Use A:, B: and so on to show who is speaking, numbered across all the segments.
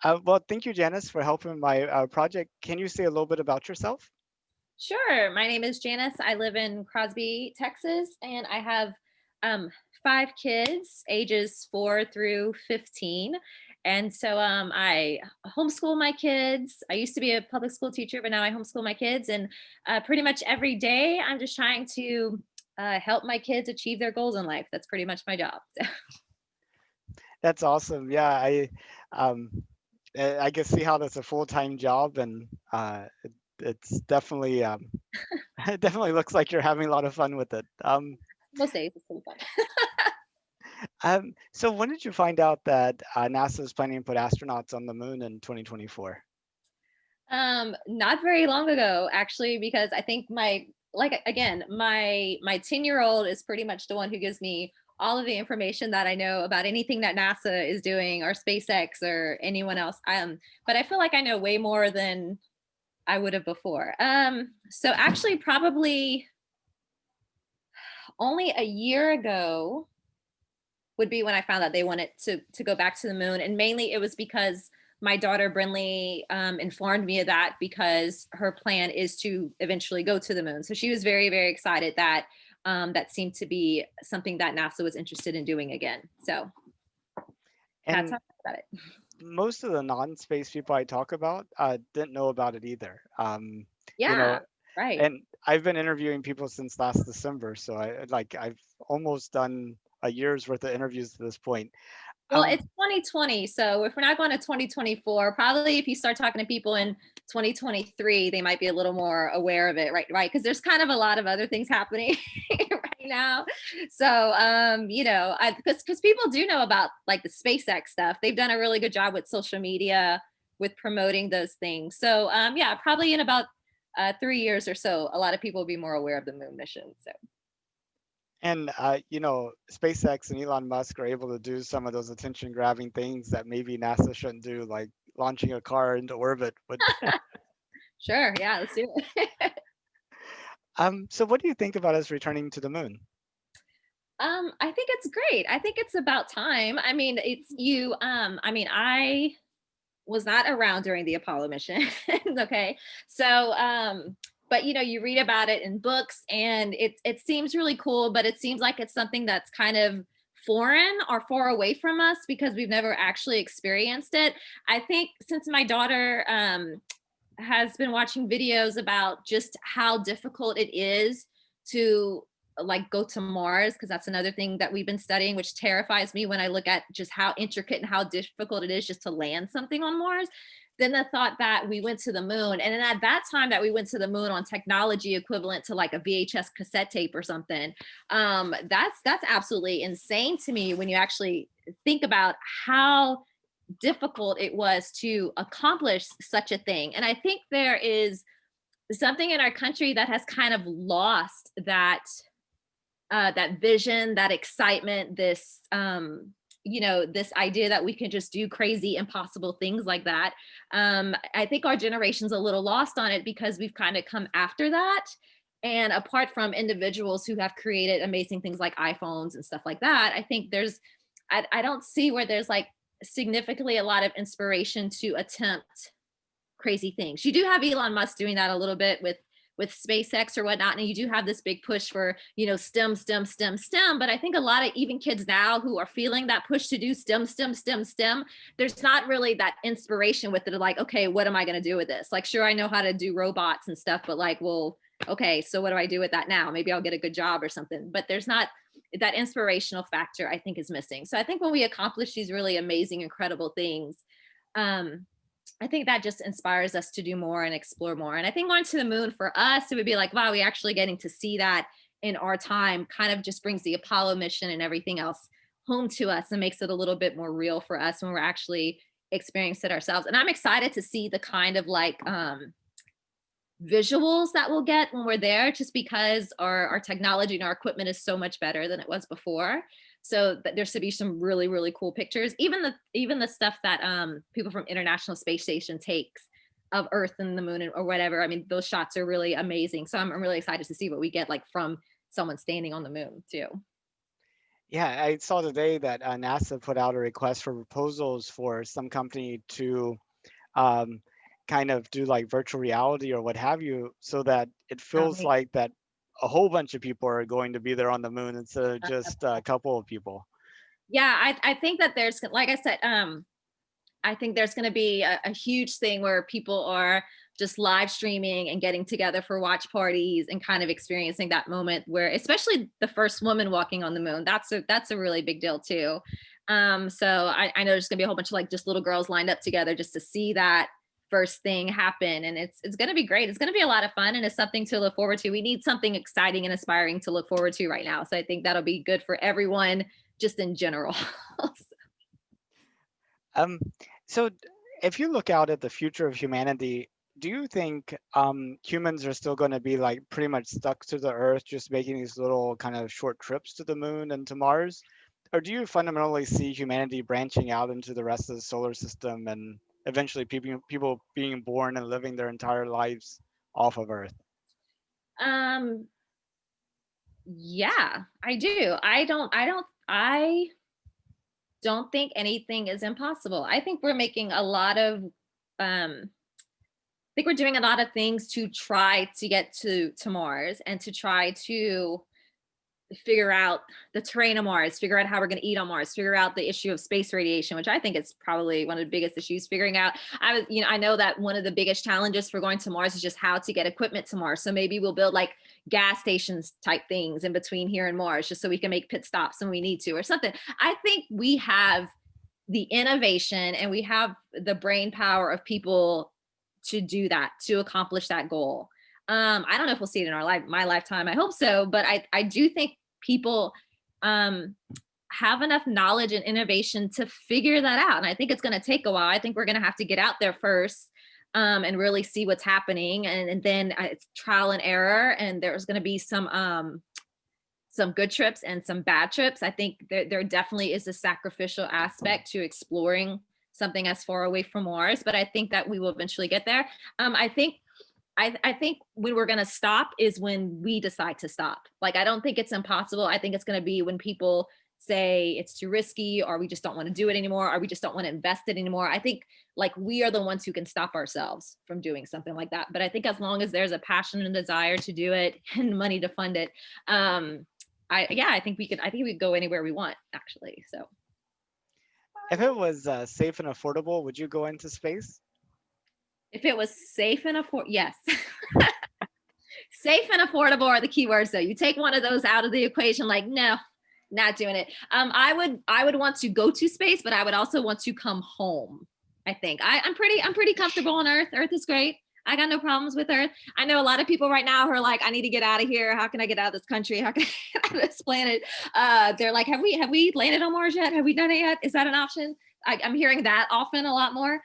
A: Well, thank you, Janice, for helping my project. Can you say a little bit about yourself?
B: Sure. My name is Janice. I live in Crosby, Texas, and I have um, five kids, ages 4 through 15. And so I homeschool my kids. I used to be a public school teacher, but now I homeschool my kids. And pretty much every day, I'm just trying to help my kids achieve their goals in life. That's pretty much my job.
A: That's awesome. Yeah, um, I can see how that's a full-time job, and it's definitely it definitely looks like you're having a lot of fun with it.
B: Most days, it's pretty fun.
A: So when did you find out that NASA is planning to put astronauts on the moon in 2024?
B: Not very long ago, actually, because I think like again, my 10-year-old is pretty much the one who gives me all of the information that I know about anything that NASA is doing or SpaceX or anyone else. But I feel like I know way more than I would have before. So actually probably only a year ago would be when I found out they wanted to go back to the moon, and mainly it was because my daughter Brinley informed me of that because her plan is to eventually go to the moon. So she was very very excited that that seemed to be something that NASA was interested in doing again. So that's how
A: And
B: I got it.
A: most of the non-space people I talk about didn't know about it either. You
B: Yeah,
A: know,
B: right.
A: and I've been interviewing people since last December, so I've almost done a year's worth of interviews to this point.
B: Well,
A: Um,
B: it's 2020, so if we're not going to 2024, probably if you start talking to people in 2023, they might be a little more aware of it, right? Right, because there's kind of a lot of other things happening right now. So, because people do know about like the SpaceX stuff, they've done a really good job with social media with promoting those things. So, yeah, probably in about 3 years or so, a lot of people will be more aware of the moon mission. So.
A: and SpaceX and Elon Musk are able to do some of those attention-grabbing things that maybe NASA shouldn't do, like launching a car into orbit. But
B: Sure, yeah, let's do it.
A: so what do you think about us returning to the moon?
B: I think it's great. I think it's about time. I mean, it's you. I was not around during the Apollo mission. Okay. So, but you read about it in books and it seems really cool, but it seems like it's something that's kind of foreign or far away from us because we've never actually experienced it. I think since my daughter has been watching videos about just how difficult it is to like go to Mars, because that's another thing that we've been studying, which terrifies me when I look at just how intricate and how difficult it is just to land something on Mars. Then the thought that we went to the moon, and then at that time that we went to the moon on technology equivalent to like a VHS cassette tape or something, that's absolutely insane to me when you actually think about how difficult it was to accomplish such a thing. And I think there is something in our country that has kind of lost that vision, that excitement, this idea that we can just do crazy, impossible things like that. I think our generation's a little lost on it because we've kind of come after that. And apart from individuals who have created amazing things like iPhones and stuff like that, I think I don't see where there's like significantly a lot of inspiration to attempt crazy things. You do have Elon Musk doing that a little bit with SpaceX or whatnot, and you do have this big push for STEM, STEM, STEM, STEM. But I think a lot of even kids now who are feeling that push to do STEM, STEM, STEM, STEM, there's not really that inspiration with it. Like, okay, what am I going to do with this? Like, sure, I know how to do robots and stuff, but like, well, okay, so what do I do with that now? Maybe I'll get a good job or something. But there's not that inspirational factor. I think is missing. So I think when we accomplish these really amazing, incredible things. Um, I think that just inspires us to do more and explore more. And I think going to the moon for us, it would be like, wow, we actually getting to see that in our time kind of just brings the Apollo mission and everything else home to us and makes it a little bit more real for us when we're actually experiencing it ourselves. And I'm excited to see the kind of like visuals that we'll get when we're there just because our technology and our equipment is so much better than it was before. So there should be some really really cool pictures, even the stuff that people from International Space Station takes of Earth and the moon or whatever. I mean, those shots are really amazing, so I'm really excited to see what we get like from someone standing on the moon too.
A: Yeah, I saw today that NASA put out a request for proposals for some company to um, kind of do like virtual reality or what have you, so that it feels
B: Oh,
A: like that a whole bunch of people are going to be there on the moon instead of
B: yeah.
A: just a couple of people.
B: Yeah, I think that there's, like I said, I think there's going to be a huge thing where people are just live streaming and getting together for watch parties and kind of experiencing that moment where, especially the first woman walking on the moon, that's a really big deal too. So I know there's going to be a whole bunch of like just little girls lined up together just to see that first thing happen, and it's going to be great. It's going to be a lot of fun, and it's something to look forward to. We need something exciting and aspiring to look forward to right now, so I think that'll be good for everyone just in general.
A: Um, so if you look out at the future of humanity, do you think humans are still going to be like pretty much stuck to the Earth, just making these little kind of short trips to the moon and to Mars? Or do you fundamentally see humanity branching out into the rest of the solar system and eventually people being born and living their entire lives off of Earth?
B: um Yeah, I do. I don't think anything is impossible. I think we're making a lot of I think we're doing a lot of things to try to get to Mars and to try to figure out the terrain of Mars, figure out how we're going to eat on Mars, figure out the issue of space radiation, which I think is probably one of the biggest issues. Figuring out, I know that one of the biggest challenges for going to Mars is just how to get equipment to Mars. So maybe we'll build like gas stations type things in between here and Mars, just so we can make pit stops when we need to, or something. I think we have the innovation and we have the brain power of people to do that, to accomplish that goal. I don't know if we'll see it in my lifetime. I hope so, but I do think people um, have enough knowledge and innovation to figure that out. And I think it's going to take a while. I think we're going to have to get out there first and really see what's happening, and then it's trial and error. And there's going to be some good trips and some bad trips. I think there definitely is a sacrificial aspect to exploring something as far away from Mars, but I think that we will eventually get there. I think when we're going to stop is when we decide to stop. Like, I don't think it's impossible. I think it's going to be when people say it's too risky, or we just don't want to do it anymore, or we just don't want to invest it anymore. I think like we are the ones who can stop ourselves from doing something like that. But I think as long as there's a passion and desire to do it and money to fund it, I think we could go anywhere we want actually. So
A: If it was safe and affordable, would you go into space?
B: if it was safe and yes. Safe and affordable are the keywords though. You take one of those out of the equation, like, no, not doing it. I would want to go to space, but I would also want to come home. I think I'm pretty comfortable on Earth. Earth is great. I got no problems with Earth. I know a lot of people right now who are like, I need to get out of here. How can I get out of this country? How can I get out of this planet? They're like, have we landed on Mars yet? Have we done it yet? Is that an option? I'm hearing that often a lot more.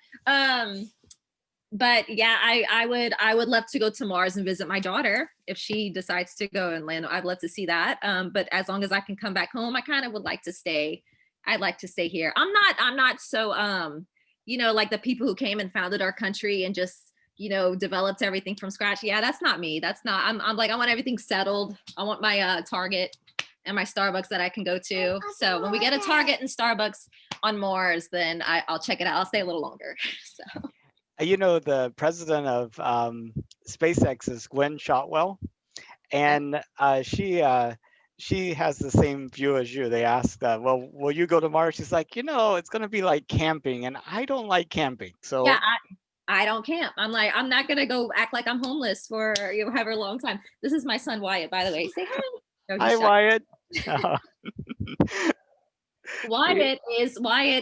B: But yeah, I would love to go to Mars and visit my daughter if she decides to go and land. I'd love to see that. But as long as I can come back home, I kind of would like to stay. I'd like to stay here. I'm not so like the people who came and founded our country and just developed everything from scratch. Yeah, that's not me. That's not. I'm like, I want everything settled. I want my Target and my Starbucks that I can go to. So when we get a Target and Starbucks on Mars, then I'll check it out. I'll stay a little longer. So.
A: The president of SpaceX is Gwen Shotwell, and she has the same view as you. They asked, "Well, will you go to Mars?" She's like, it's going to be like camping, and I don't like camping.
B: Yeah,
A: So,
B: I don't camp. I'm like, I'm not gonna go act like I'm homeless for however long time. This is my son Wyatt, by the way. Say hi. Oh, he's
A: hi,
B: shy.
A: Wyatt. We-
B: Wyatt.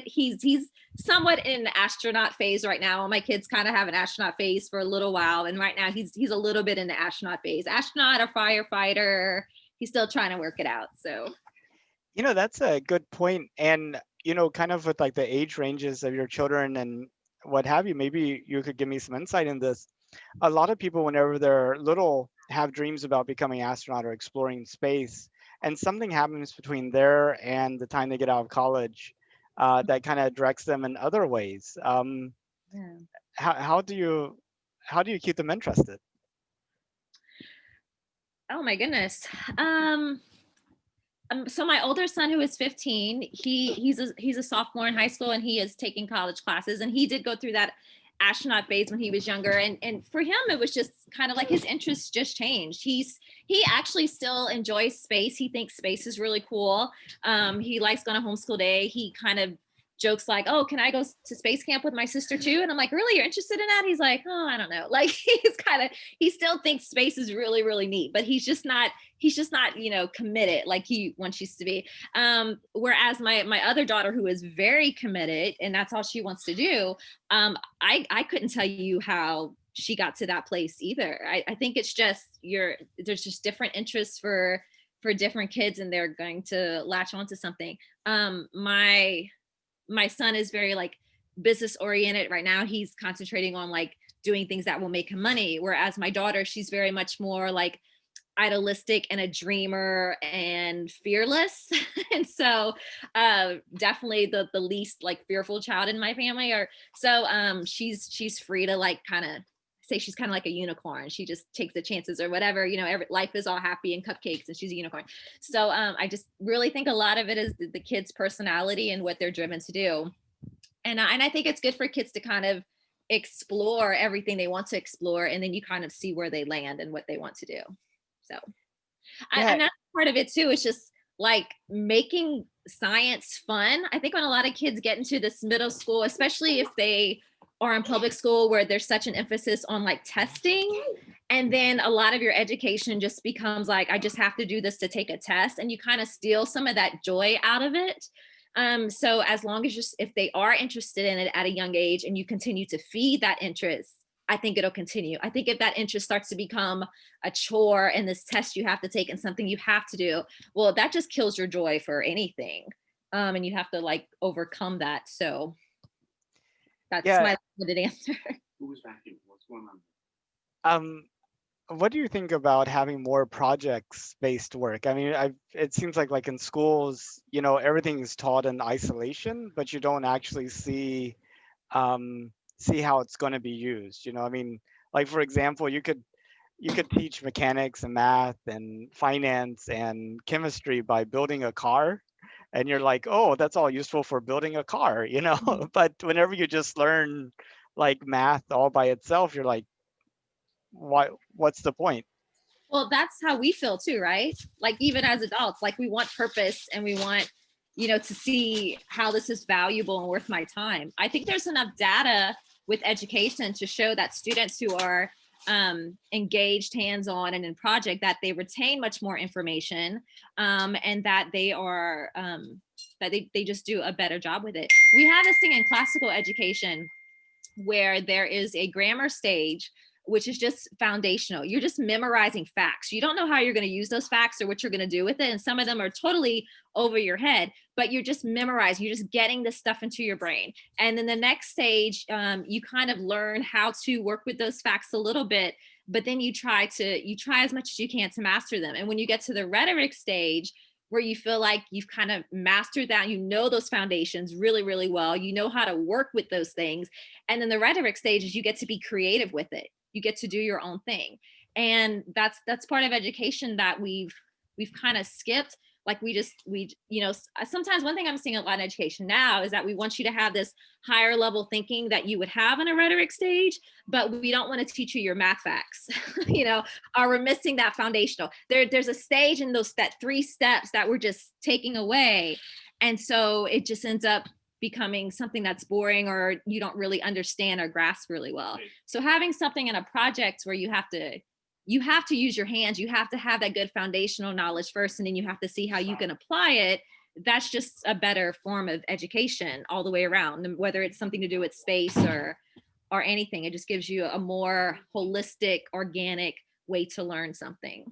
B: He's somewhat in the astronaut phase right now. My kids kind of have an astronaut phase for a little while, and right now he's a little bit in the astronaut phase. Astronaut or firefighter. He's still trying to work it out. So
A: that's a good point. And, kind of with like the age ranges of your children and what have you, maybe you could give me some insight in this. A lot of people, whenever they're little, have dreams about becoming astronaut or exploring space, and something happens between there and the time they get out of college that kind of directs them in other ways.
B: yeah.
A: How do you keep them interested?
B: Oh my goodness. Um, So my older son, who is 15, he's a sophomore in high school, and he is taking college classes, and he did go through that astronaut phase when he was younger, and for him it was just kind of like his interests just changed. He actually still enjoys space. He thinks space is really cool. He likes going to homeschool day. He kind of jokes like, oh, can I go to space camp with my sister too? And I'm like, really, you're interested in that? He's like, oh, I don't know. Like, he still thinks space is really, really neat, but he's just not, committed like he once used to be. Whereas my other daughter, who is very committed and that's all she wants to do, I couldn't tell you how she got to that place either. I think it's just there's just different interests for different kids, and they're going to latch onto something. My son is very like business oriented right now. He's concentrating on like doing things that will make him money, whereas my daughter, she's very much more like idealistic and a dreamer and fearless. And so definitely the least like fearful child in my family. Or so she's free to like kind of say she's kind of like a unicorn. She just takes the chances or whatever. Life is all happy and cupcakes, and she's a unicorn. So I just really think a lot of it is the kids' personality and what they're driven to do. And I think it's good for kids to kind of explore everything they want to explore, and then you kind of see where they land and what they want to do. So
A: Yeah.
B: and that's part of it too. It's just like making science fun. I think when a lot of kids get into this middle school, especially if they are in public school where there's such an emphasis on like testing, and then a lot of your education just becomes like, I just have to do this to take a test, and you kind of steal some of that joy out of it. So as long as if they are interested in it at a young age and you continue to feed that interest, I think it'll continue. I think if that interest starts to become a chore and this test you have to take and something you have to do, well, that just kills your joy for anything. And you have to like overcome that. So that's
A: Yeah.
B: my limited answer.
C: Who's vacuuming? What's going on?
A: Um, what do you think about having more projects-based work? I mean, it seems like in schools, everything is taught in isolation, but you don't actually see how it's going to be used. I mean, like for example, you could teach mechanics and math and finance and chemistry by building a car, and you're like, oh, that's all useful for building a car. But whenever you just learn like math all by itself, you're like, what's the point?
B: Well, that's how we feel too, right? Like even as adults, like we want purpose and we want, to see how this is valuable and worth my time. I think there's enough data with education to show that students who are engaged hands-on and in project, that they retain much more information, and that they are that they just do a better job with it. We have this thing in classical education where there is a grammar stage, which is just foundational. You're just memorizing facts. You don't know how you're going to use those facts or what you're going to do with it. And some of them are totally over your head, but you're just memorizing. You're just getting this stuff into your brain. And then the next stage, you kind of learn how to work with those facts a little bit, but then you try as much as you can to master them. And when you get to the rhetoric stage, where you feel like you've kind of mastered that, those foundations really, really well, how to work with those things. And then the rhetoric stage is you get to be creative with it. You get to do your own thing. And that's part of education that we've kind of skipped. Like sometimes one thing I'm seeing a lot in education now is that we want you to have this higher level thinking that you would have in a rhetoric stage, but we don't want to teach you your math facts. Or we're missing that foundational. There's a stage in that 3 steps that we're just taking away. And so it just ends up becoming something that's boring or you don't really understand or grasp really well. So having something in a project where you have to use your hands, you have to have that good foundational knowledge first, and then you have to see how you can apply it. That's just a better form of education all the way around, whether it's something to do with space or anything. It just gives you a more holistic, organic way to learn something.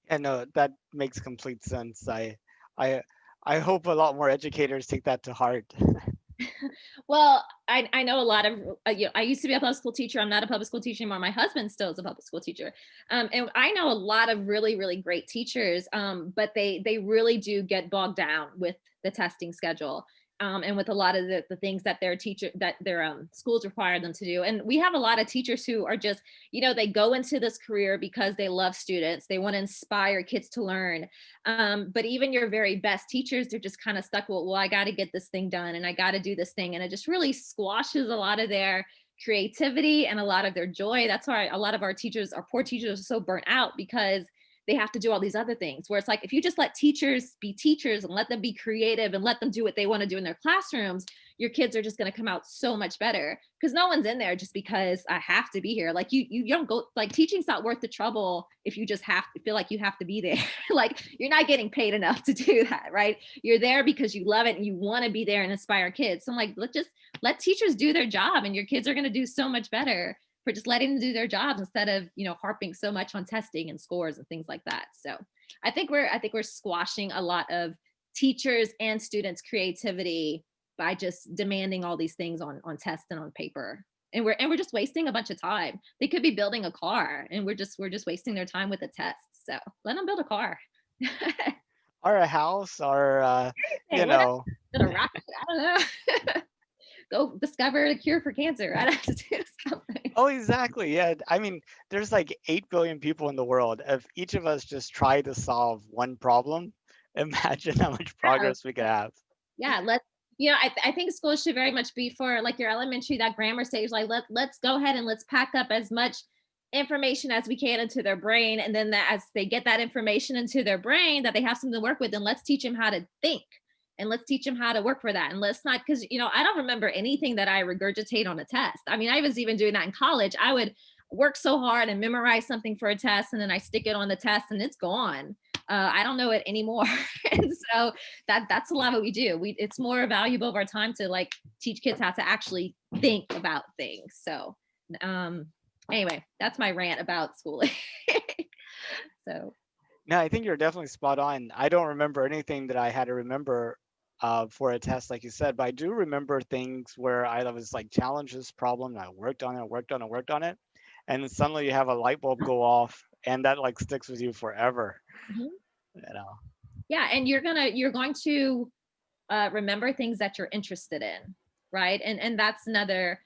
A: And no, that makes complete sense. I hope a lot more educators take that to heart.
B: Well, I know a lot of, I used to be a public school teacher. I'm not a public school teacher anymore. My husband still is a public school teacher. And I know a lot of really, really great teachers, but they really do get bogged down with the testing schedule. and with a lot of the things that their schools require them to do. And we have a lot of teachers who are just, they go into this career because they love students. They want to inspire kids to learn. But even your very best teachers, they're just kind of stuck with, well, I got to get this thing done and I got to do this thing. And it just really squashes a lot of their creativity and a lot of their joy. That's why a lot of our poor teachers are so burnt out, because they have to do all these other things, where it's like, if you just let teachers be teachers and let them be creative and let them do what they want to do in their classrooms, your kids are just going to come out so much better, because no one's in there just because I have to be here. Like you don't go, like, teaching's not worth the trouble if you just have to feel like you have to be there. Like, you're not getting paid enough to do that, right? You're there because you love it and you want to be there and inspire kids. So I'm like, let's just let teachers do their job, and your kids are going to do so much better for just letting them do their jobs instead of, harping so much on testing and scores and things like that. So I think we're squashing a lot of teachers and students' creativity by just demanding all these things on tests and on paper. And we're just wasting a bunch of time. They could be building a car, and we're just wasting their time with a test. So let them build a car.
A: Or a house, or
B: Hey,
A: you know.
B: build a rocket. I don't know. Go discover a cure for cancer. I'd have to do something.
A: Oh, exactly. Yeah. I mean, there's like 8 billion people in the world. If each of us just try to solve one problem, imagine how much progress we could have.
B: Yeah, I think schools should very much be for, like, your elementary, that grammar stage. Like, let's go ahead and let's pack up as much information as we can into their brain, and then as they get that information into their brain, that they have something to work with, and let's teach them how to think, and let's teach them how to work for that. And let's not, because I don't remember anything that I regurgitate on a test. I mean, I was even doing that in college. I would work so hard and memorize something for a test, and then I stick it on the test and it's gone. I don't know it anymore. And so that's a lot of what we do. It's more valuable of our time to, like, teach kids how to actually think about things. So anyway, that's my rant about schooling. So
A: No, I think you're definitely spot on. I don't remember anything that I had to remember for a test, like you said, but I do remember things where I was like, challenged this problem, and I worked on it, and then suddenly you have a light bulb go off, and that like sticks with you forever.
B: mhm.
A: You know.
B: Yeah, and you're going to remember things that you're interested in, right? And that's another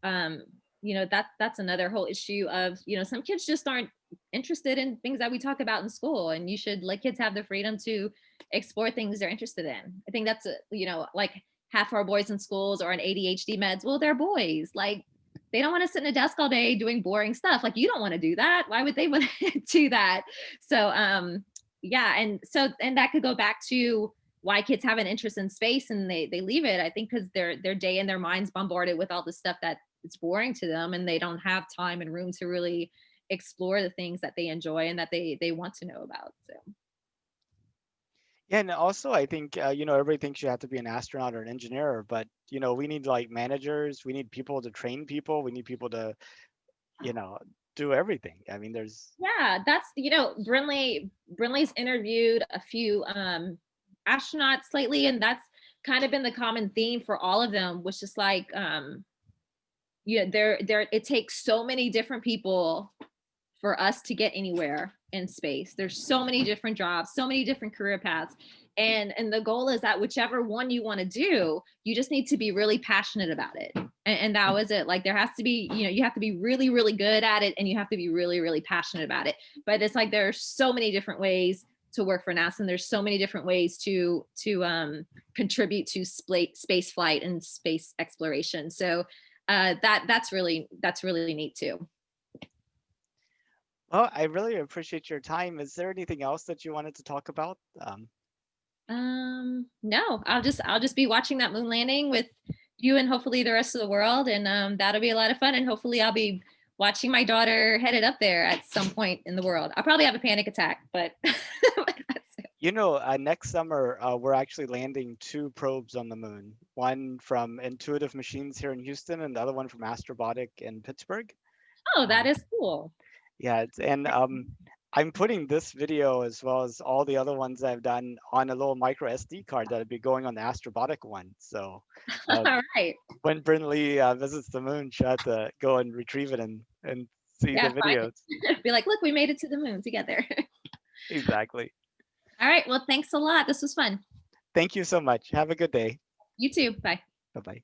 B: that's another whole issue of, some kids just aren't interested in things that we talk about in school, and you should let kids have the freedom to explore things they're interested in. I think that's like, half our boys in schools are on ADHD meds. Well, they're boys. Like, they don't want to sit in a desk all day doing boring stuff. Like, you don't want to do that. Why would they want to do that? So yeah, and that could go back to why kids have an interest in space and they leave it. I think because their day and their minds bombarded with all the stuff that it's boring to them, and they don't have time and room to really explore the things that they enjoy and that they want to know about. So
A: Yeah, and also I think everybody thinks you have to be an astronaut or an engineer, but we need like managers, we need people to train people, we need people to do everything. I mean, there's
B: yeah, that's Brinley's interviewed a few astronauts lately, and that's kind of been the common theme for all of them, which is like there it takes so many different people for us to get anywhere in space. There's so many different jobs, so many different career paths. And the goal is that whichever one you want to do, you just need to be really passionate about it. And that was it. Like, there has to be, you have to be really, really good at it, and you have to be really, really passionate about it. But it's like, there are so many different ways to work for NASA, and there's so many different ways to contribute to space flight and space exploration. So that's really neat too.
A: Well, I really appreciate your time. Is there anything else that you wanted to talk about?
B: No, I'll just be watching that moon landing with you and hopefully the rest of the world. And that'll be a lot of fun. And hopefully I'll be watching my daughter headed up there at some point in the world. I'll probably have a panic attack, but that's it.
A: Next summer, we're actually landing 2 probes on the moon. One from Intuitive Machines here in Houston, and the other one from Astrobotic in Pittsburgh.
B: Oh, that is cool.
A: Yeah, I'm putting this video as well as all the other ones I've done on a little micro SD card that'll be going on the Astrobotic one. So
B: All right.
A: when Brinley visits the moon, she'll have to go and retrieve it and see the videos.
B: Be like, look, we made it to the moon together.
A: Exactly.
B: All right. Well, thanks a lot. This was fun.
A: Thank you so much. Have a good day.
B: You too. Bye.
A: Bye-bye.